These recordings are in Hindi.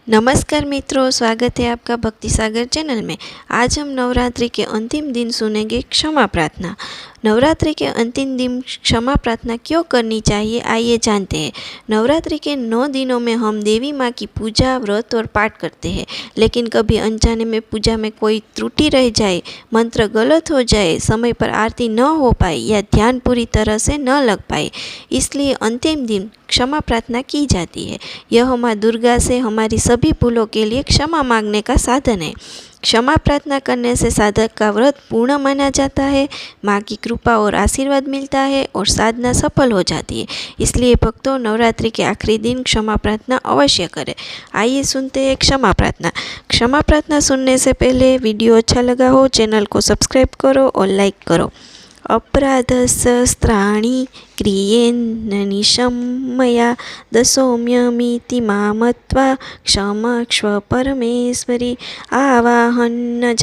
नमस्कार मित्रों, स्वागत है आपका भक्ति सागर चैनल में। आज हम नवरात्रि के अंतिम दिन सुनेंगे क्षमा प्रार्थना। नवरात्रि के अंतिम दिन क्षमा प्रार्थना क्यों करनी चाहिए, आइए जानते हैं। नवरात्रि के 9 दिनों में हम देवी माँ की पूजा, व्रत और पाठ करते हैं, लेकिन कभी अनजाने में पूजा में कोई त्रुटि रह जाए, मंत्र गलत हो जाए, समय पर आरती न हो पाए या ध्यान पूरी तरह से न लग पाए, इसलिए अंतिम दिन क्षमा प्रार्थना की जाती है। यह माँ दुर्गा से हमारी सभी भूलों के लिए क्षमा मांगने का साधन है। क्षमा प्रार्थना करने से साधक का व्रत पूर्ण माना जाता है, माँ की कृपा और आशीर्वाद मिलता है और साधना सफल हो जाती है। इसलिए भक्तों नवरात्रि के आखिरी दिन क्षमा प्रार्थना अवश्य करें। आइए सुनते हैं क्षमा प्रार्थना। क्षमा प्रार्थना सुनने से पहले वीडियो अच्छा लगा हो चैनल को सब्सक्राइब करो और लाइक करो। अपराधसहस्राणि क्रियेन्ननिशं मया दशोम्यमिति मामत्वा क्षमस्व परमेश्वरी। आवाहं न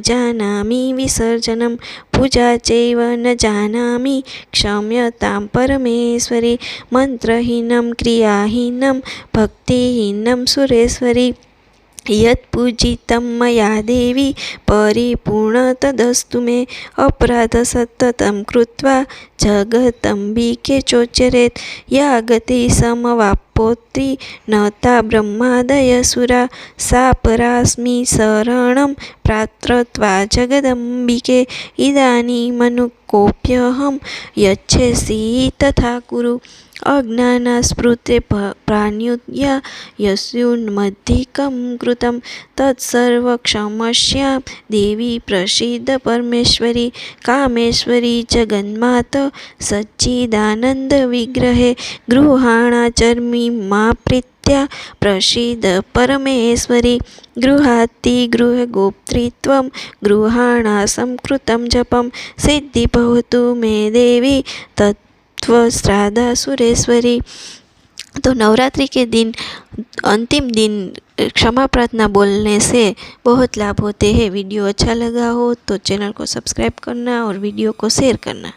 जानामि विसर्जनं पूजा चैव न जानामि क्षम्यतां परमेश्वरी। मन्त्रहीनं क्रियाहीनं भक्तिहीनं सुरेश्वरी। यत्पूजितं मया देवी परिपूर्ण तदस्तु मे। अपराधसततं कृत्वा जगदम्बिके चोच्चरेत्। या गतिः समवाप्नोति न ता ब्रह्मादयसुरा। सा परास्मि शरणं प्रार्थ्वा जगदम्बिके। इदानीमनुकोप्यहं यच्छसि तथा कुरु। अज्ञानास्मृते प्राणिनोद्य यस्योन्मधिकं कृतं तत्सर्वक्षमस्यां देवी प्रसीद परमेश्वरी। कामेश्वरी जगन्माता सच्चिदानन्दविग्रहे। गृहाणाचर्मि मा प्रीत्या प्रसीद परमेश्वरी। गृहाति गृहगोप्त्रीत्वं गृहाणासं कृतं जपं सिद्धिर्भवतु मे देवी तत्त्वश्राद्धा सुरेश्वरी। तो नवरात्रि के दिन अंतिम दिन क्षमा प्रार्थना बोलने से बहुत लाभ होते हैं। वीडियो अच्छा लगा हो तो चैनल को सब्सक्राइब करना और वीडियो को शेयर करना।